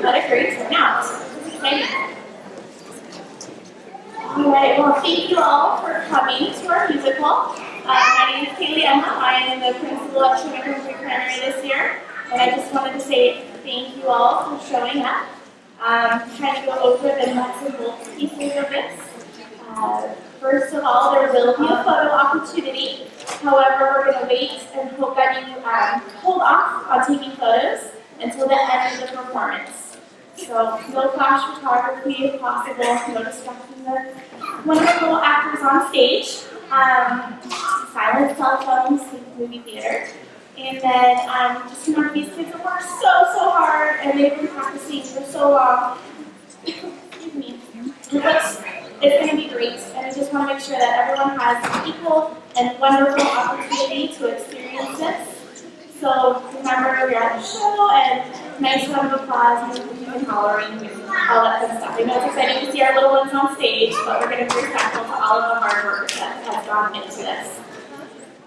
what a great turnout. It's exciting. All right, well, thank you all for coming to our musical. My name is Kaylee Emma. I am the principal at Chimacum Primary this year. And I just wanted to say thank you all for showing up. I'm trying to go over the nuts and bolts pieces of this. First of all, there will be a photo opportunity. However, we're going to wait and hope that you hold off on taking photos until the end of the performance. So no flash photography if possible, no distracting the wonderful actors on stage. Silent cell phones, like movie theater. And then just remember, these kids have worked so hard, and they've been practicing for so long. Excuse me. It's going to be great, and I just want to make sure that everyone has an equal and wonderful opportunity to experience this. So remember, you're at the show, and nice round of applause, and hollering, all that good stuff. I know it's exciting to see our little ones on stage, but we're going to be respectful to all of the hard work that has gone into this.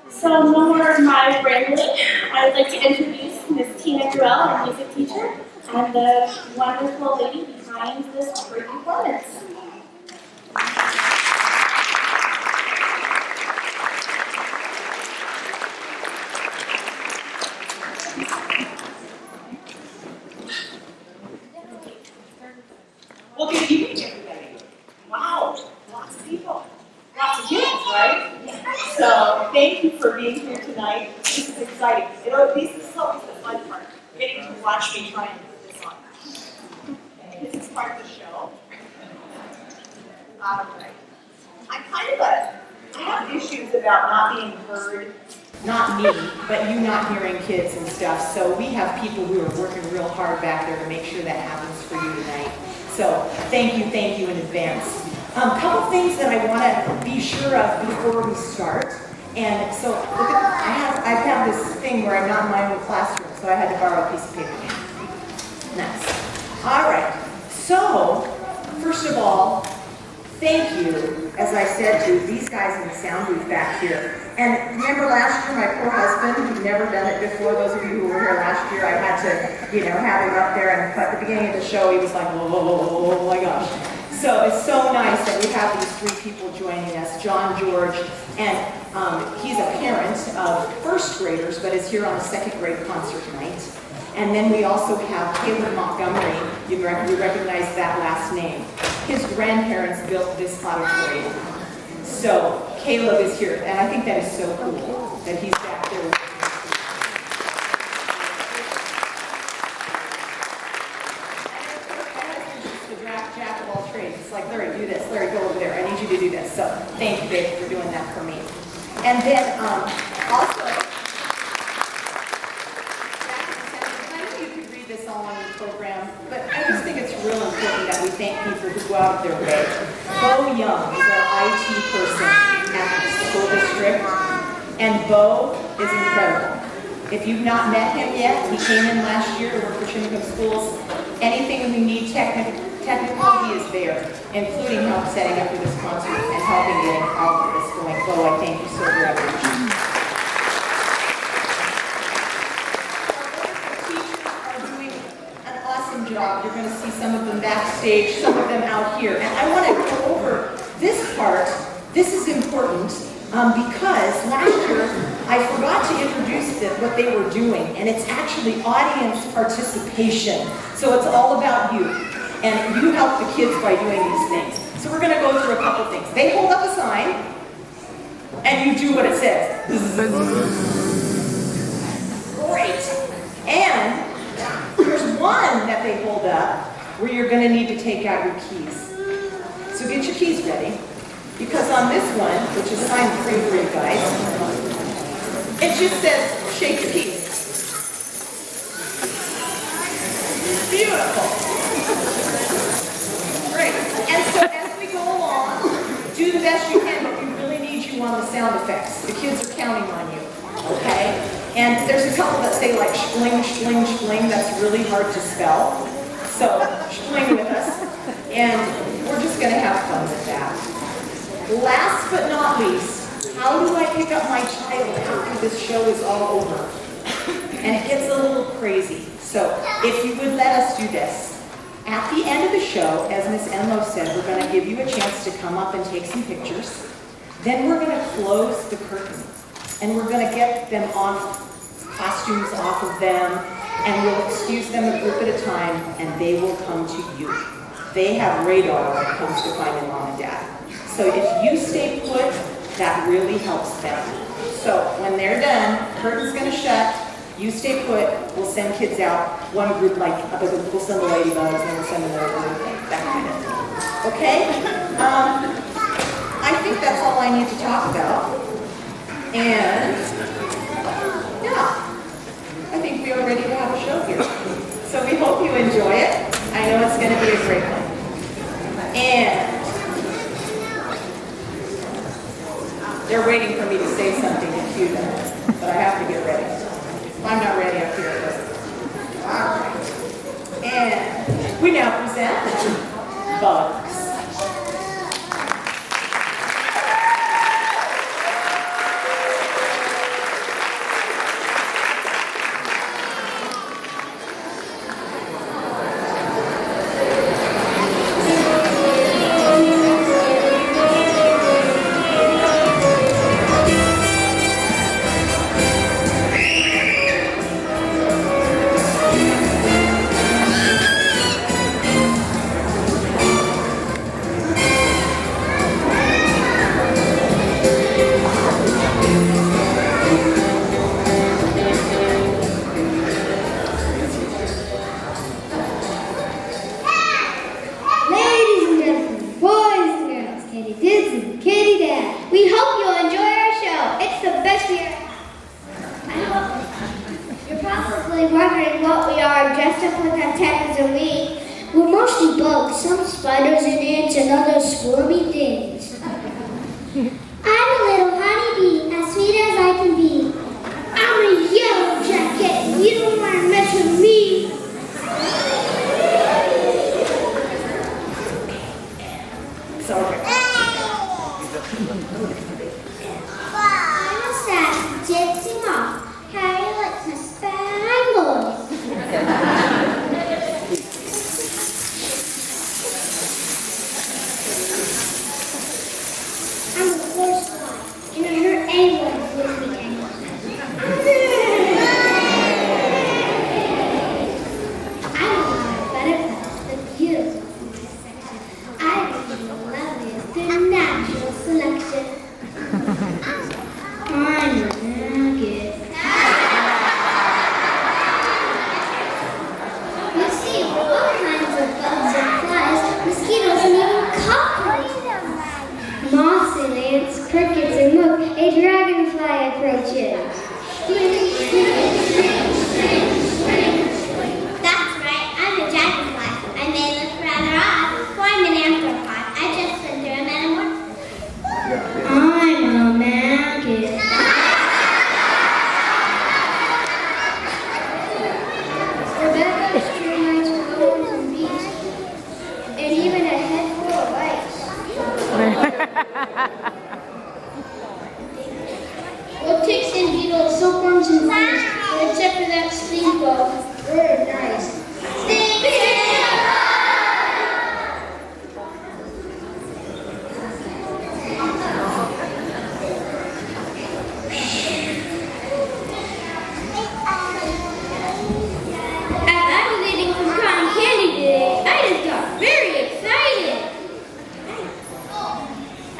So no more of my rambling. I would like to introduce Ms. Tina Gruel, our music teacher, and the wonderful lady behind this great performance. Well, good evening, everybody. Wow, lots of people. Lots of kids, right? So, thank you for being here tonight. This is exciting. This is always the fun part, getting to watch me try and put this on. Okay, this is part of the show. All right. I have issues about not being heard. Not me, but you not hearing kids and stuff. So we have people who are working real hard back there to make sure that happens for you tonight. So thank you in advance. A couple things that I want to be sure of before we start. And so look at, I have this thing where I'm not in my own classroom, so I had to borrow a piece of paper. Nice. All right. So first of all, thank you, as I said to these guys in the sound booth back here. And remember last year, my poor husband, who'd never done it before, those of you who were here last year, I had to, have him up there, and at the beginning of the show, he was like, oh my gosh. So it's so nice that we have these three people joining us, John, George, and he's a parent of first graders, but is here on the second grade concert night. And then we also have Caleb Montgomery. You recognize that last name. His grandparents built this auditorium. So Caleb is here, and I think that is so cool that he's back there with us. The jack of all trades. It's like, Larry, do this. Larry, go over there. I need you to do this. So thank you, Dave, for doing that for me. And then also, this all on the program, but I just think it's real important that we thank people who go out of their way. Bo Young is our IT person at the school district, and Bo is incredible. If you've not met him yet, he came in last year to work for Chimacum Schools. Anything we need technical, he is there, including help setting up for this concert and helping getting all of this going. Bo, I thank you so very much. Job. You're going to see some of them backstage, some of them out here. And I want to go over this part. This is important because last year I forgot to introduce what they were doing, and it's actually audience participation. So it's all about you. And you help the kids by doing these things. So we're going to go through a couple things. They hold up a sign, and you do what it says. Great. And there's one that they hold up where you're going to need to take out your keys. So get your keys ready, because on this one, which is signed free for you guys, it just says, shake your keys. Beautiful. Great. And so as we go along, do the best you can, but we really need you on the sound effects. The kids are counting on you, okay? And there's a couple that say like shpling, shpling, shpling. That's really hard to spell. So shpling with us. And we're just going to have fun with that. Last but not least, how do I pick up my child after this show is all over? And it gets a little crazy. So if you would let us do this. At the end of the show, as Miss Enlow said, we're going to give you a chance to come up and take some pictures. Then we're going to close the curtain, and we're going to get them off, costumes off of them, and we'll excuse them a group at a time, and they will come to you. They have radar when it comes to finding mom and dad. So if you stay put, that really helps them. So when they're done, curtain's going to shut. You stay put, we'll send kids out, one group like, we'll send the ladybugs, and we'll send another group, that kind of thing. Okay? I think that's all I need to talk about. And, yeah, I think we are ready to have a show here. So we hope you enjoy it. I know it's going to be a great one. And they're waiting for me to say something to cue them, but I have to get ready. If I'm not ready up here, it doesn't. All right. And we now present Bugs.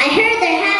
I heard they're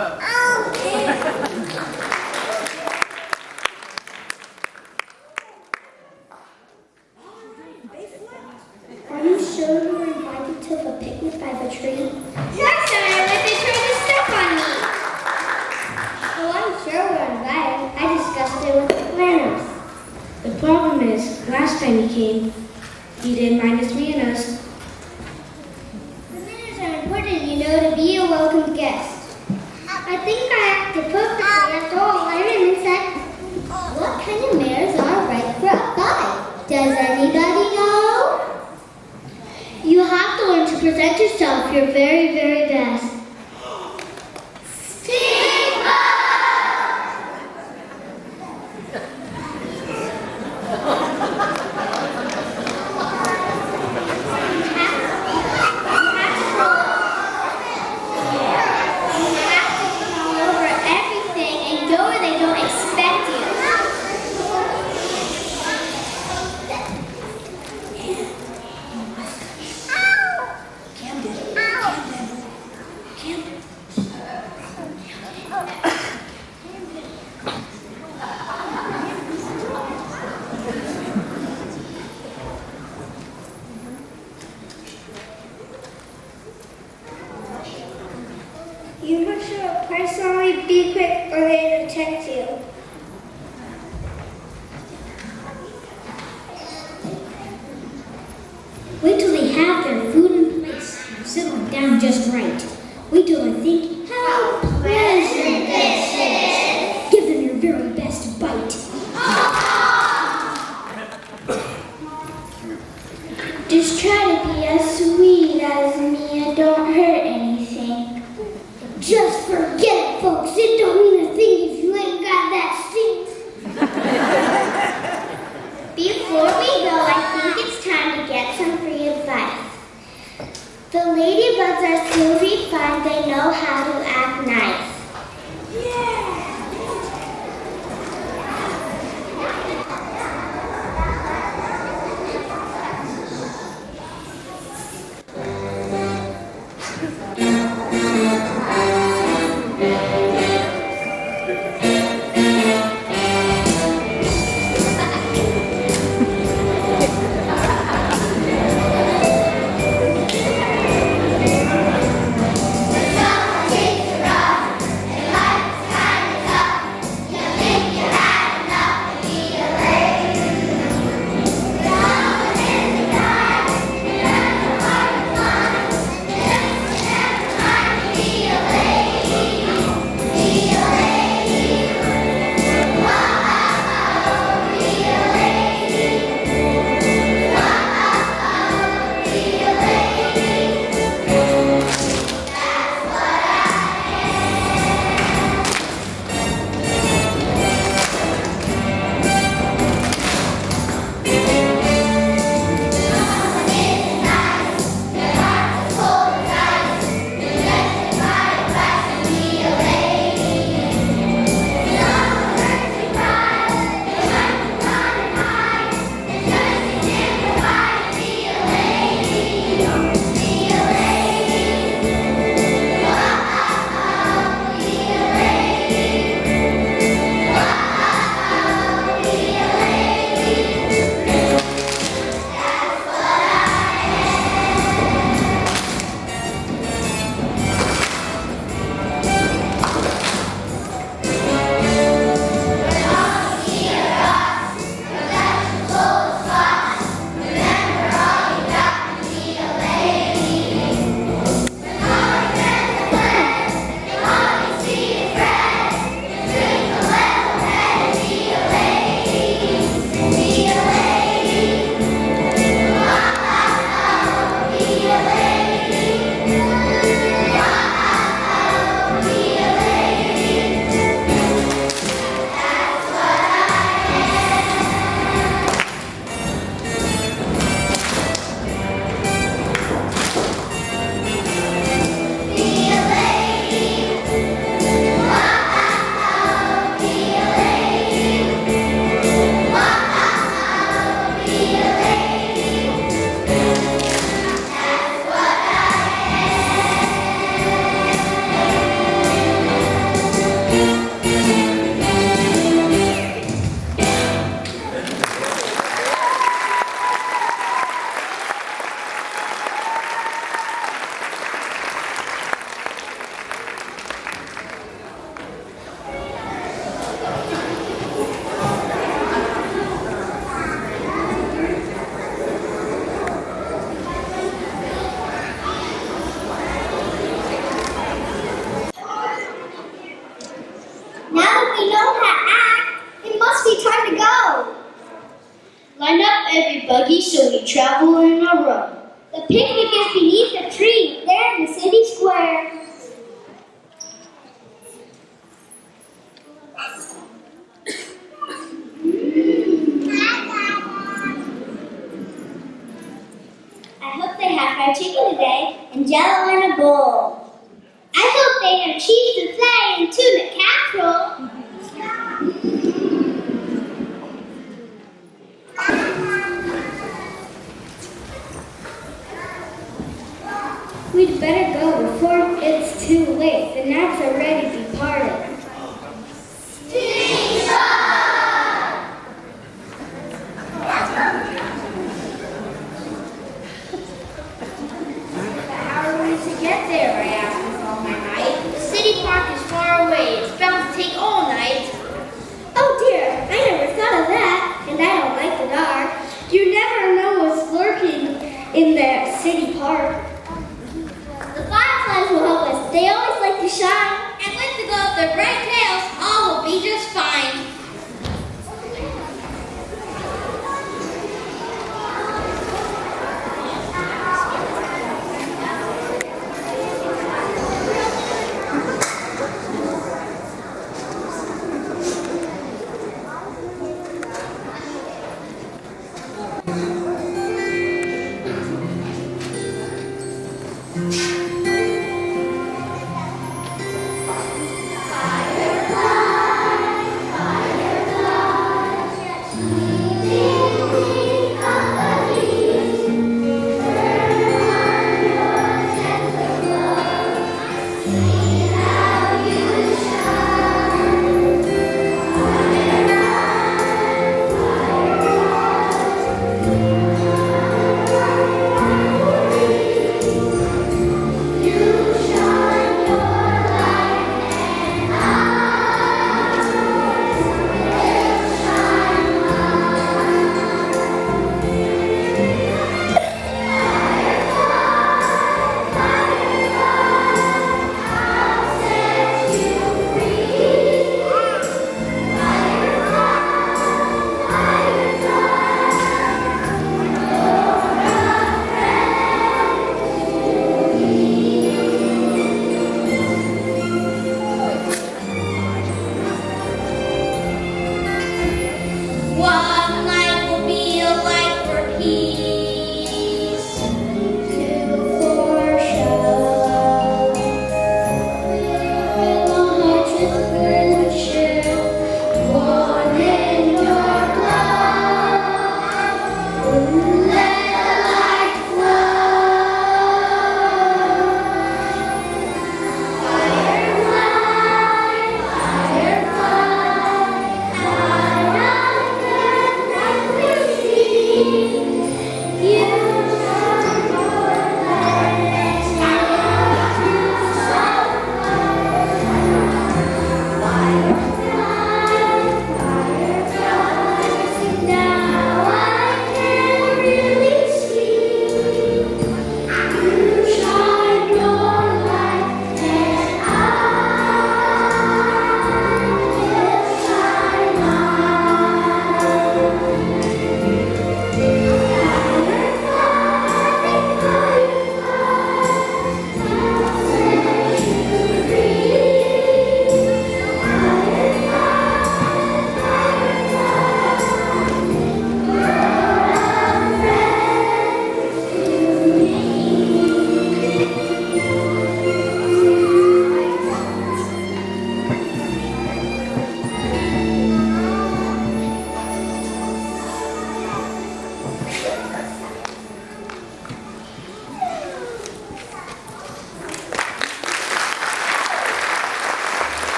Are you sure you were invited to the picnic by the tree? Yes, sir, but they tried to step on me. Well, I'm sure we're invited. I discussed it with the planners. The problem is, last time he came, he did minus me and us. The manners are important, you know, to be a welcome guest. I think I acted perfectly after all. I ran and said, what kind of manners are right for a bite? Does anybody know? You have to learn to present yourself your very, very best. You must show up personally, be quick, or they will text you. Wait till they have their food in place and settle down just right. Wait till they think how pleasant this is. Give them your very best bite. Just try to be as sweet as me and don't hurt anything. Just forget it, folks. It don't mean a thing if you ain't got that sting. Before we go, I think it's time to get some free advice. The ladybugs are so refined, they know how to act nice. Take peacefully travel in a row. The picnic is beneath the tree, there in the city square. I hope they have fried chicken today and jello in a bowl. I hope they have cheese souffle and tuna casserole. We'd better go before it's too late. The gnats are ready departed. How are we to get there? I asked with all my might. The city park is far away. It's bound to take all night. Oh dear, I never thought of that, and I don't like the dark. You never know what's lurking in the city park. The fireflies will help us. They always like to shine. And with the glow of their bright tails, all will be just fine.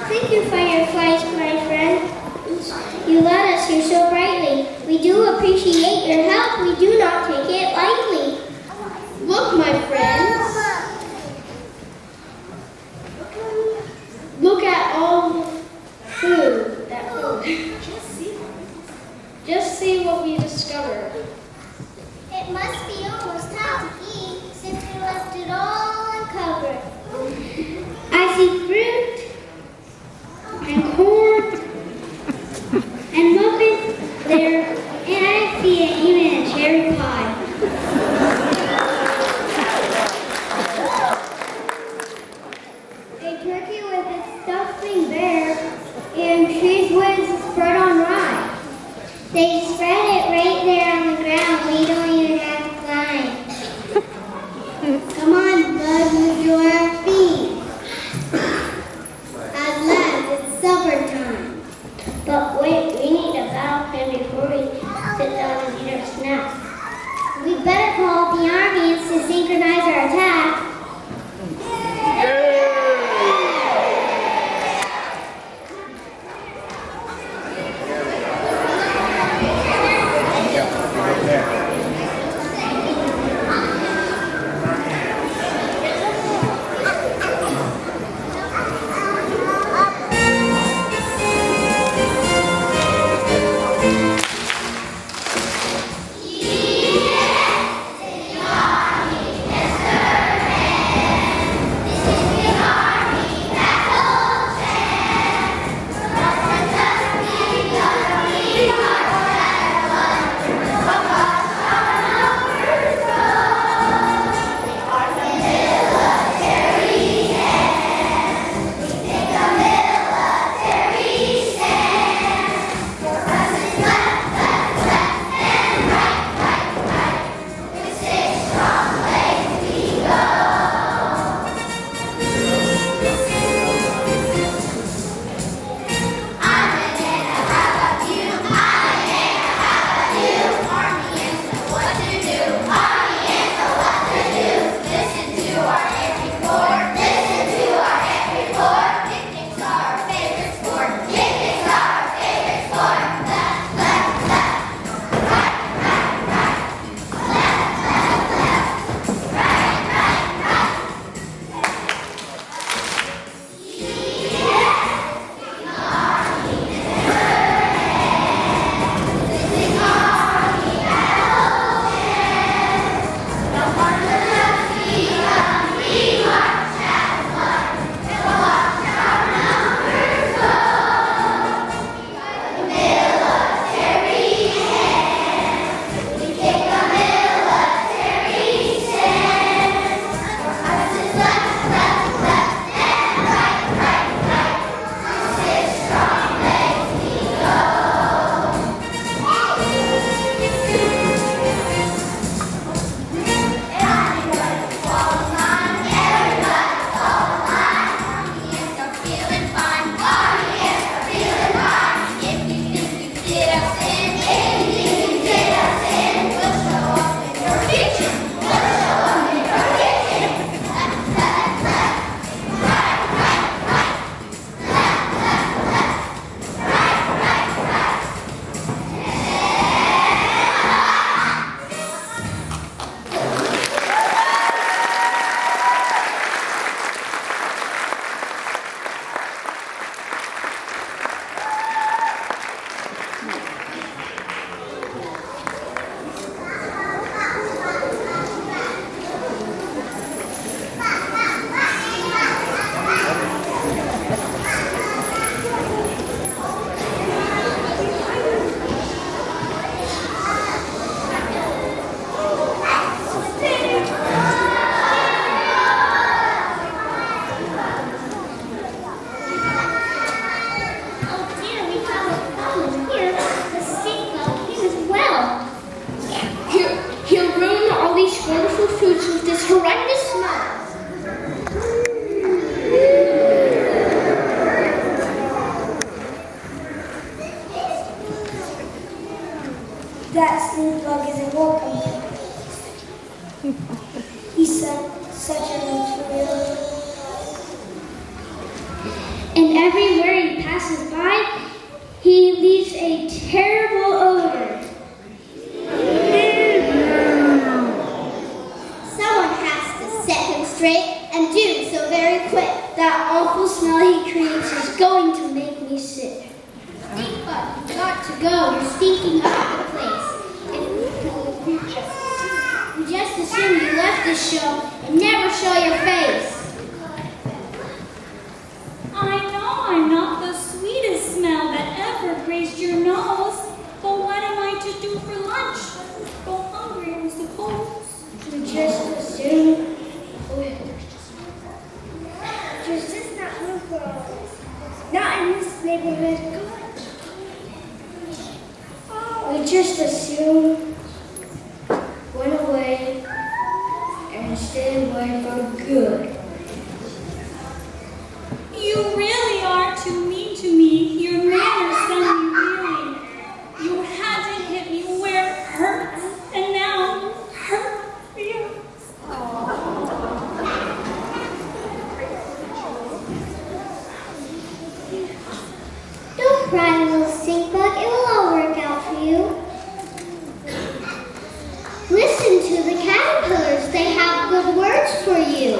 Thank you, fireflies, my friend. You led us here so brightly. We do appreciate your help. We do not take it lightly. Look, my friends. Look at all the food. That food. Just see what we discovered. It must be almost time to eat since we left it all uncovered. I see fruit and corn and muffins there, and I see even a cherry pie. A turkey with its stuffing bear and cheese with spread on rye. They spread it right there on the ground. We don't even have to climb. Come on, bud, move your feet. At last, it's supper time. But wait, we need a battle plan before we sit down and eat our snack. We better call up the armies to synchronize our attack. That snake bug isn't welcome. He's such a intruder. And everywhere he passes by, he leaves a terrible odor. Someone has to set him straight and do so very quick. That awful smell he creates is going to make me sick. Stink bug, you've got to go. You're stinking up the place. You just assume you left this show and never show your face. I know I'm not the sweetest smell that ever grazed your nose, but what am I to do for lunch? Go hungry, I suppose. You just assume. There's just not room for all this. Not in this neighborhood. We just assume, went away, and stayed away for good. You really are too mean to me. Your manners sound really. You had to hit me where it hurts, and now hurt feels. Don't cry, little stink bug. It will all work out for you. Listen to the caterpillars. They have good words for you.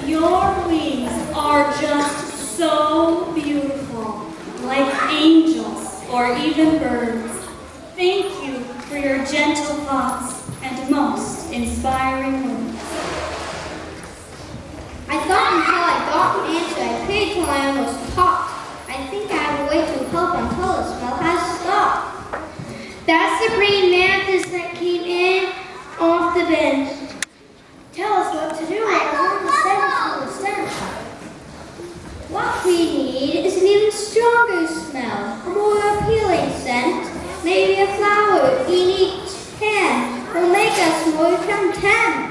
Your wings are just so beautiful, like angels or even birds. Thank you for your gentle thoughts and most inspiring words. I thought until I got an answer, I prayed till I almost popped. I think I have to wait till pulp and color smell has stopped. That's the green mantis that came in off the bench. Tell us what to do. What we need is an even stronger smell, a more appealing scent. Maybe a flower in each hand will make us more content.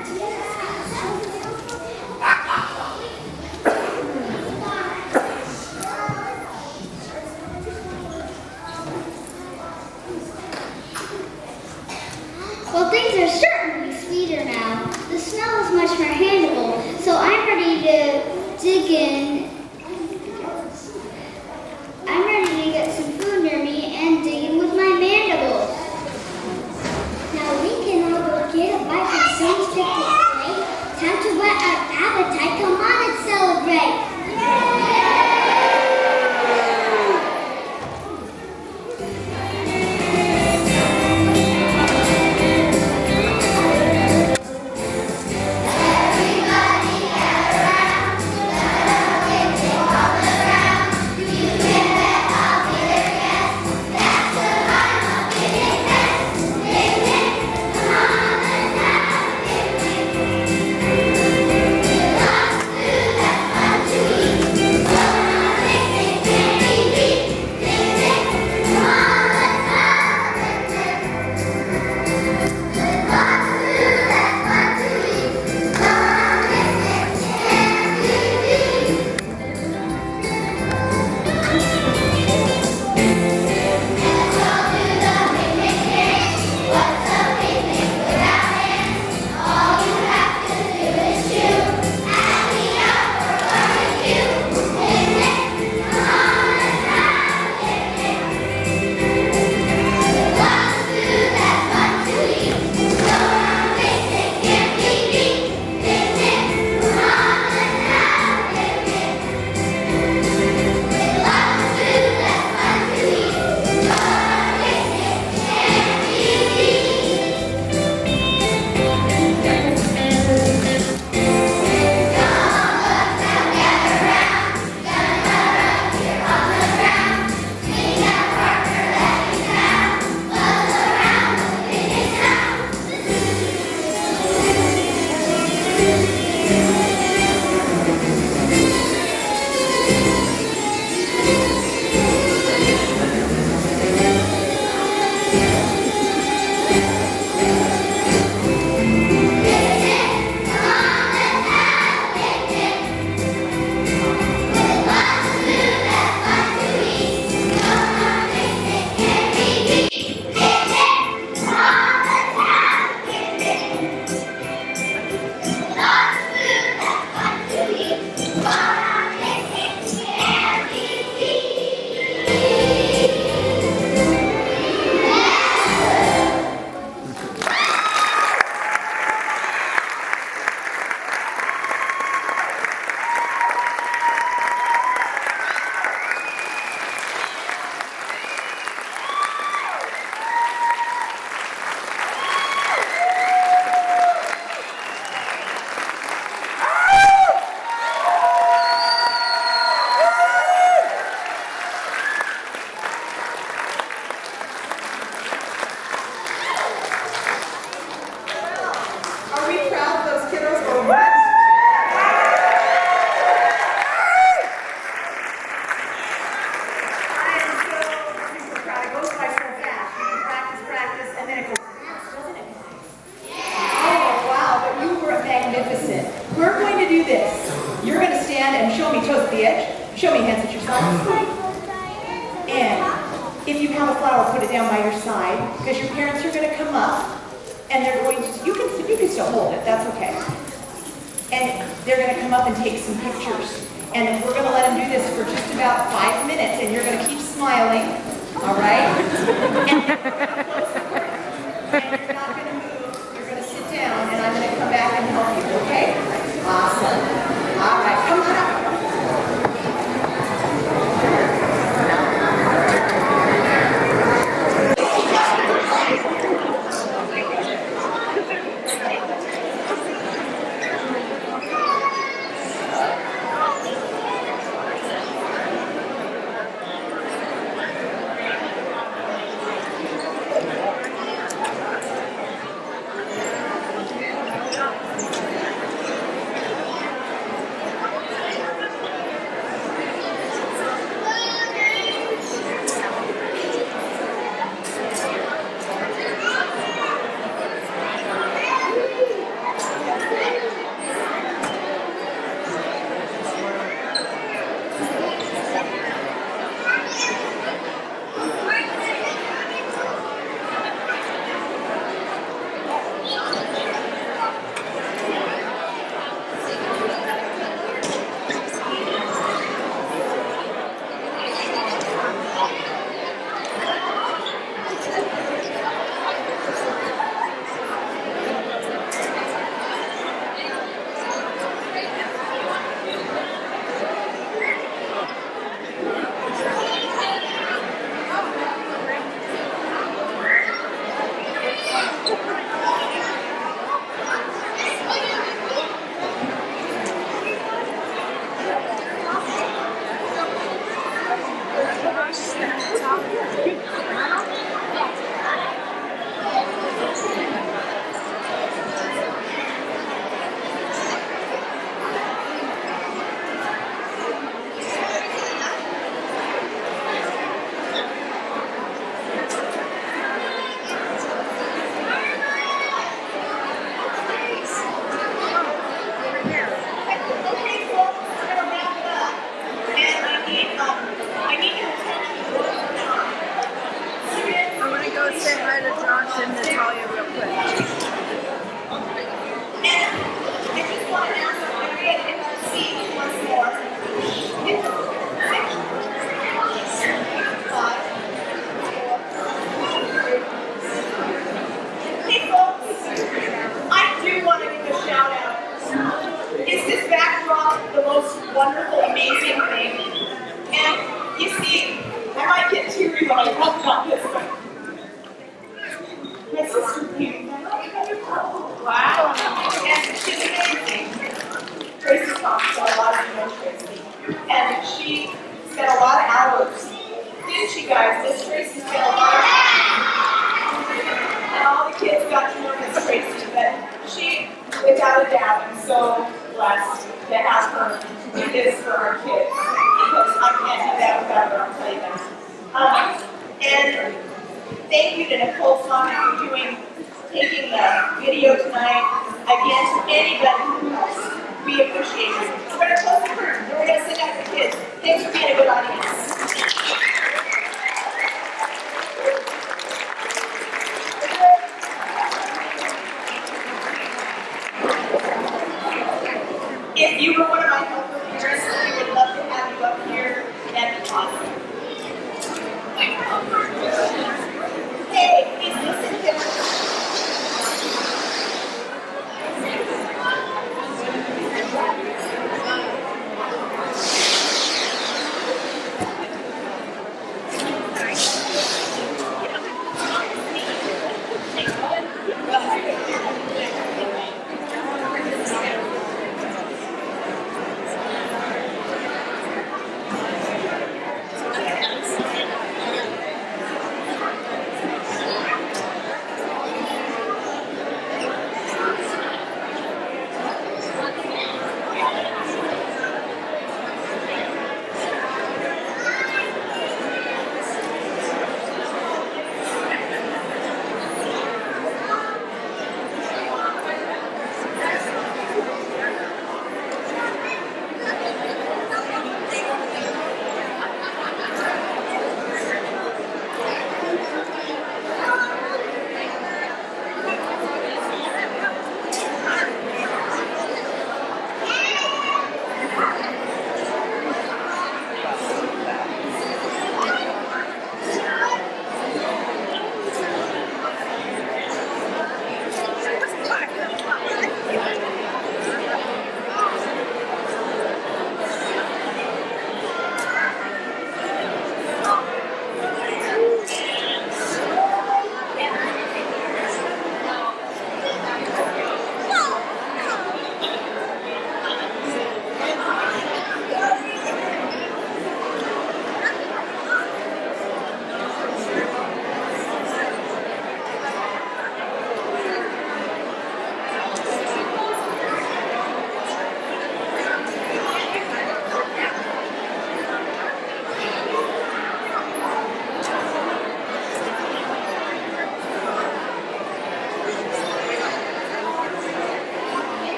Well, things are certainly sweeter now. The smell is much more handleable, so I'm ready to dig in. I'm ready to get some food near me and dig in with my mandibles. Now we can all go get a bite from some stick display. Time to whet our appetite. Come on and celebrate. Show me, hands at your sides. And if you have a flower, put it down by your side, because your parents are going to come up, and they're going to, you can still hold it, that's okay. And they're going to come up and take some pictures. And we're going to let them do this for just about 5 minutes, and you're going to keep smiling, all right? And you're not going to move, you're going to sit down, and I'm going to come back and help you, okay? Awesome. All right, come on up. I'm gonna go say hi to Josh and Natalia real quick. I just want to ask everybody to see once more. Hey folks, I do want to give a shout out. Is this backdrop the most wonderful, amazing thing? And you see, I might get teary when I talk about this, but my sister came. Wow. And she's amazing. Tracy talks a lot of you know Tracy. And she spent a lot of hours. Didn't she guys? Miss Tracy spent a lot of hours. And all the kids got to know Miss Tracy. But she, without a doubt, I'm so blessed to have her do this for our kids. Because I can't do that without her, I'll tell you that. And thank you to Nicole Sonic for taking the video tonight. Again, to anybody who helps, we appreciate it. We're going to close the curtain. We're going to sing out for kids. Thanks for being a good audience. If you were one of my helper parents, we would love to have you up here. That'd be awesome. Hey, please listen to me.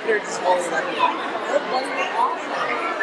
They're just all like, that wasn't awesome.